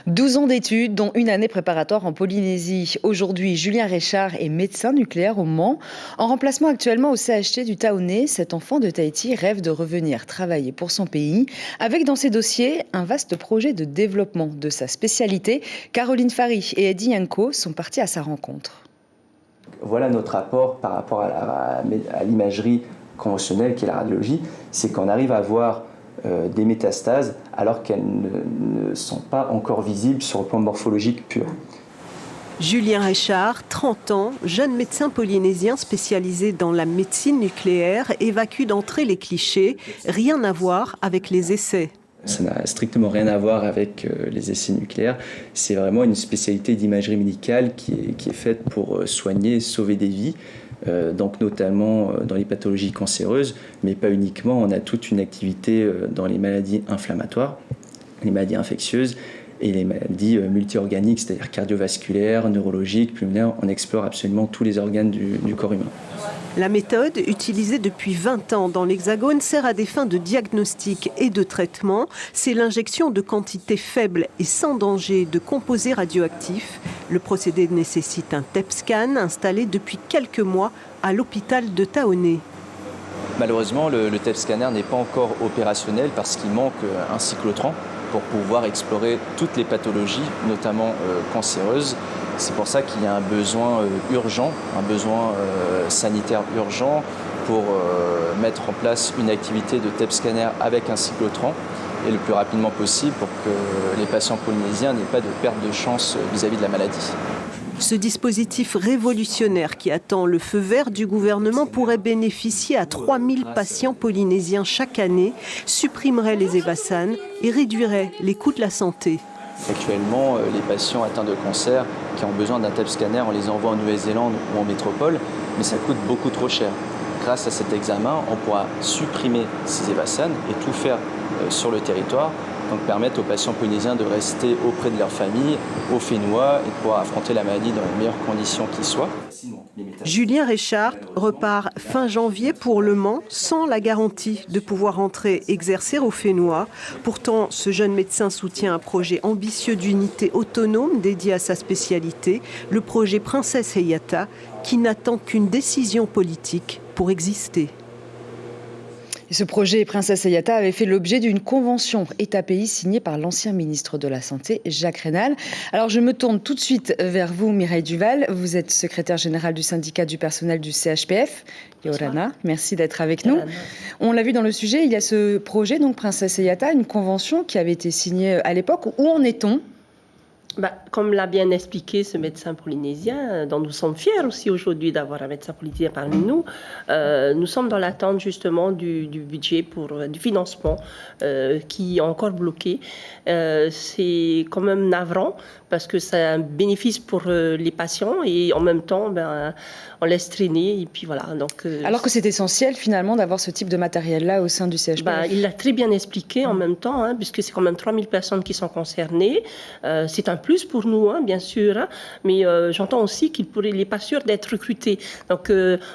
12 ans d'études, dont une année préparatoire en Polynésie. Aujourd'hui, Julien Richard est médecin nucléaire au Mans. En remplacement actuellement au CHT du Taoné, cet enfant de Tahiti rêve de revenir travailler pour son pays, avec dans ses dossiers un vaste projet de développement de sa spécialité. Caroline Fary et Eddie Yanko sont partis à sa rencontre. Voilà notre apport par rapport à l'imagerie conventionnelle qui est la radiologie, c'est qu'on arrive à voir des métastases alors qu'elles ne sont pas encore visibles sur le plan morphologique pur. Julien Richard, 30 ans, jeune médecin polynésien spécialisé dans la médecine nucléaire, évacue d'entrée les clichés, rien à voir avec les essais. Ça n'a strictement rien à voir avec les essais nucléaires. C'est vraiment une spécialité d'imagerie médicale qui est faite pour soigner et sauver des vies, donc notamment dans les pathologies cancéreuses, mais pas uniquement. On a toute une activité dans les maladies inflammatoires, les maladies infectieuses et les maladies multiorganiques, c'est-à-dire cardiovasculaires, neurologiques, pulmonaires. On explore absolument tous les organes du corps humain. La méthode, utilisée depuis 20 ans dans l'Hexagone, sert à des fins de diagnostic et de traitement. C'est l'injection de quantités faibles et sans danger de composés radioactifs. Le procédé nécessite un TEP-scan installé depuis quelques mois à l'hôpital de Taoné. Malheureusement, le TEP-scanner n'est pas encore opérationnel parce qu'il manque un cyclotron pour pouvoir explorer toutes les pathologies, notamment cancéreuses. C'est pour ça qu'il y a un besoin urgent, un besoin sanitaire urgent pour mettre en place une activité de TEP-scanner avec un cyclotron et le plus rapidement possible pour que les patients polynésiens n'aient pas de perte de chance vis-à-vis de la maladie. Ce dispositif révolutionnaire qui attend le feu vert du gouvernement pourrait bénéficier à 3000 patients polynésiens chaque année, supprimerait les évassanes et réduirait les coûts de la santé. Actuellement, les patients atteints de cancer qui ont besoin d'un TEP-scanner, on les envoie en Nouvelle-Zélande ou en métropole, mais ça coûte beaucoup trop cher. Grâce à cet examen, on pourra supprimer ces évassanes et tout faire sur le territoire, donc permettre aux patients polynésiens de rester auprès de leur famille, au Fénois, et de pouvoir affronter la maladie dans les meilleures conditions qui soient. Julien Richard repart fin janvier pour Le Mans sans la garantie de pouvoir entrer exercer au Fénois. Pourtant, ce jeune médecin soutient un projet ambitieux d'unité autonome dédié à sa spécialité, le projet Princesse Eyata, qui n'attend qu'une décision politique pour exister. Et ce projet Princesse Eyata avait fait l'objet d'une convention État-pays signée par l'ancien ministre de la Santé, Jacques Raynal. Alors je me tourne tout de suite vers vous, Mireille Duval. Vous êtes secrétaire générale du syndicat du personnel du CHPF. Yorana, merci d'être avec nous. On l'a vu dans le sujet, il y a ce projet, donc Princesse Eyata, une convention qui avait été signée à l'époque. Où en est-on ? Comme l'a bien expliqué ce médecin polynésien, dont nous sommes fiers aussi aujourd'hui d'avoir un médecin polynésien parmi nous, nous sommes dans l'attente justement du budget du financement qui est encore bloqué. C'est quand même navrant parce que c'est un bénéfice pour les patients et en même temps, on laisse traîner et puis voilà. Donc, alors que c'est essentiel finalement d'avoir ce type de matériel-là au sein du CHPF. Il l'a très bien expliqué en même temps, puisque c'est quand même 3000 personnes qui sont concernées. C'est un plus pour nous, bien sûr, mais j'entends aussi qu'il n'est pas sûr d'être recruté. Donc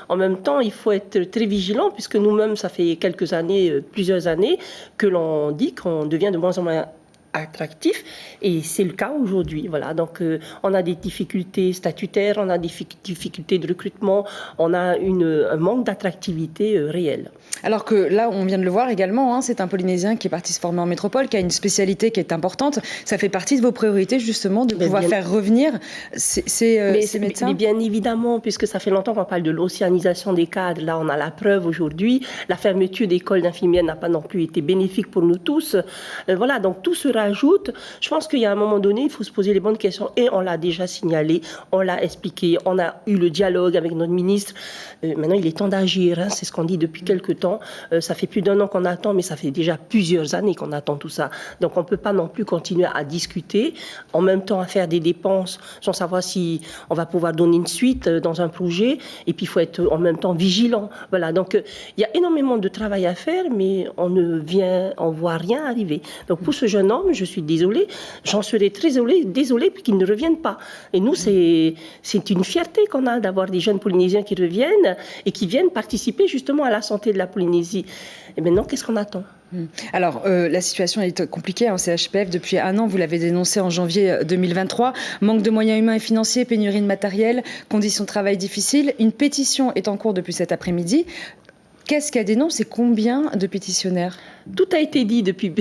en même temps, il faut être très vigilant, puisque nous-mêmes, ça fait quelques années, plusieurs années, que l'on dit qu'on devient de moins en moins attractif et c'est le cas aujourd'hui. Voilà. Donc on a des difficultés statutaires, on a des difficultés de recrutement, on a un manque d'attractivité réelle. Alors que là, on vient de le voir également, c'est un Polynésien qui est parti se former en métropole, qui a une spécialité qui est importante. Ça fait partie de vos priorités justement de pouvoir faire revenir ces médecins. Mais bien évidemment, puisque ça fait longtemps qu'on parle de l'océanisation des cadres. Là, on a la preuve aujourd'hui. La fermeture d'écoles d'infirmières n'a pas non plus été bénéfique pour nous tous. Voilà, donc tout se rajoute. Je pense qu'il y a un moment donné, il faut se poser les bonnes questions. Et on l'a déjà signalé, on l'a expliqué, on a eu le dialogue avec notre ministre. Maintenant, il est temps d'agir. C'est ce qu'on dit depuis quelques temps. Ça fait plus d'1 an qu'on attend, mais ça fait déjà plusieurs années qu'on attend tout ça. Donc on ne peut pas non plus continuer à discuter, en même temps à faire des dépenses sans savoir si on va pouvoir donner une suite dans un projet. Et puis il faut être en même temps vigilant. Voilà. Donc il y a énormément de travail à faire, mais on ne voit rien arriver. Donc pour ce jeune homme, je suis désolée, j'en serais très désolée qu'il ne revienne pas. Et nous, c'est une fierté qu'on a d'avoir des jeunes Polynésiens qui reviennent et qui viennent participer justement à la santé de la Polynésie. Et maintenant, qu'est-ce qu'on attend ? Alors, la situation est compliquée en CHPF depuis un an. Vous l'avez dénoncé en janvier 2023. Manque de moyens humains et financiers, pénurie de matériel, conditions de travail difficiles. Une pétition est en cours depuis cet après-midi. Qu'est-ce qu'elle dénonce et combien de pétitionnaires ? Tout a été dit depuis...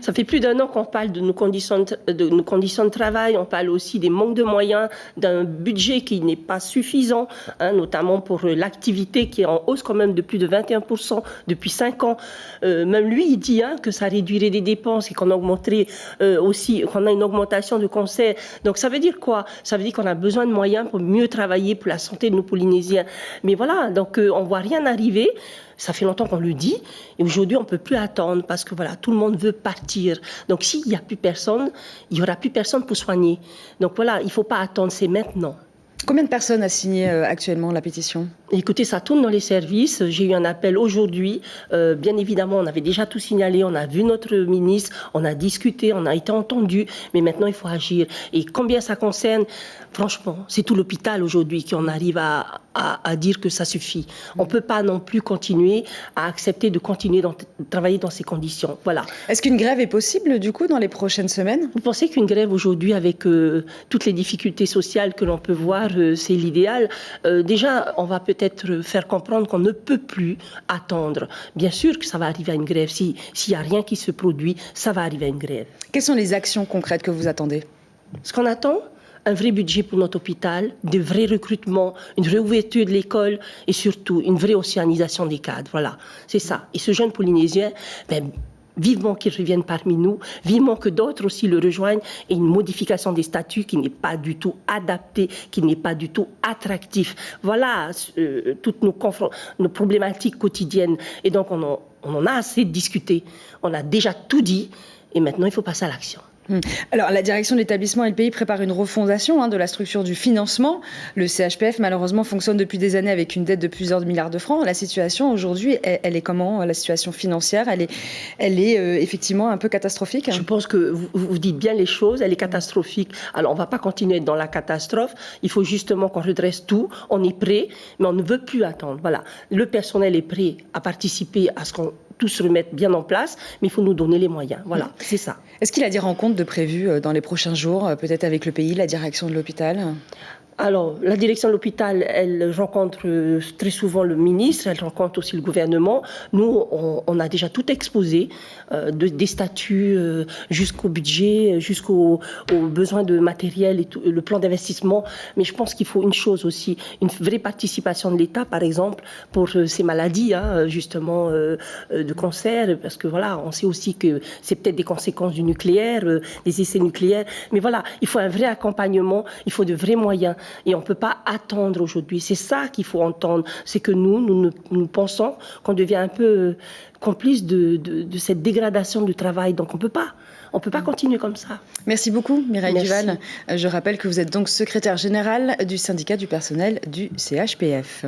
Ça fait plus d'un an qu'on parle de nos conditions de travail. On parle aussi des manques de moyens, d'un budget qui n'est pas suffisant, notamment pour l'activité qui est en hausse quand même de plus de 21% depuis 5 ans. Même lui, il dit que ça réduirait les dépenses et qu'on augmenterait aussi, qu'on a une augmentation de concerts. Donc ça veut dire quoi ? Ça veut dire qu'on a besoin de moyens pour mieux travailler pour la santé de nos Polynésiens. Mais voilà, donc on voit rien arriver. Ça fait longtemps qu'on le dit et aujourd'hui on ne peut plus attendre parce que voilà, tout le monde veut partir. Donc s'il n'y a plus personne, il n'y aura plus personne pour soigner. Donc voilà, il ne faut pas attendre, c'est maintenant. Combien de personnes a signé actuellement la pétition ? Écoutez, ça tourne dans les services. J'ai eu un appel aujourd'hui. Bien évidemment, on avait déjà tout signalé. On a vu notre ministre, on a discuté, on a été entendu. Mais maintenant, il faut agir. Et combien ça concerne ? Franchement, c'est tout l'hôpital aujourd'hui qu'on arrive à dire que ça suffit. On ne peut pas non plus continuer à accepter de continuer de travailler dans ces conditions. Voilà. Est-ce qu'une grève est possible, du coup, dans les prochaines semaines ? Vous pensez qu'une grève aujourd'hui, avec toutes les difficultés sociales que l'on peut voir, c'est l'idéal ? Déjà, on va peut-être faire comprendre qu'on ne peut plus attendre. Bien sûr que ça va arriver à une grève. S'il n'y a rien qui se produit, ça va arriver à une grève. Quelles sont les actions concrètes que vous attendez ? Ce qu'on attend, un vrai budget pour notre hôpital, de vrais recrutements, une réouverture de l'école et surtout une vraie océanisation des cadres. Voilà, c'est ça. Et ce jeune Polynésien, vivement qu'il revienne parmi nous, vivement que d'autres aussi le rejoignent et une modification des statuts qui n'est pas du tout adaptée, qui n'est pas du tout attractif. Voilà toutes nos problématiques quotidiennes. Et donc on en a assez de discuter. On a déjà tout dit et maintenant il faut passer à l'action. Alors, la direction de l'établissement et le pays prépare une refondation de la structure du financement. Le CHPF, malheureusement, fonctionne depuis des années avec une dette de plusieurs milliards de francs. La situation aujourd'hui, elle est comment ? La situation financière, elle est effectivement un peu catastrophique. Je pense que vous dites bien les choses, elle est catastrophique. Alors, on ne va pas continuer dans la catastrophe. Il faut justement qu'on redresse tout. On est prêt, mais on ne veut plus attendre. Voilà. Le personnel est prêt à participer à ce qu'on tout se remette bien en place, mais il faut nous donner les moyens. Voilà, c'est ça. Est-ce qu'il y a des rencontres de prévues dans les prochains jours, peut-être avec le pays, la direction de l'hôpital ? Alors, la direction de l'hôpital, elle rencontre très souvent le ministre, elle rencontre aussi le gouvernement. Nous, on a déjà tout exposé, des statuts jusqu'au budget, jusqu'aux besoins de matériel et tout, le plan d'investissement. Mais je pense qu'il faut une chose aussi, une vraie participation de l'État, par exemple, pour ces maladies, justement, de cancer, parce que voilà, on sait aussi que c'est peut-être des conséquences du nucléaire, des essais nucléaires. Mais voilà, il faut un vrai accompagnement, il faut de vrais moyens. Et on ne peut pas attendre aujourd'hui. C'est ça qu'il faut entendre. C'est que nous pensons qu'on devient un peu complice de cette dégradation du travail. Donc on ne peut pas continuer comme ça. Merci beaucoup, Mireille Duval. Je rappelle que vous êtes donc secrétaire générale du syndicat du personnel du CHPF.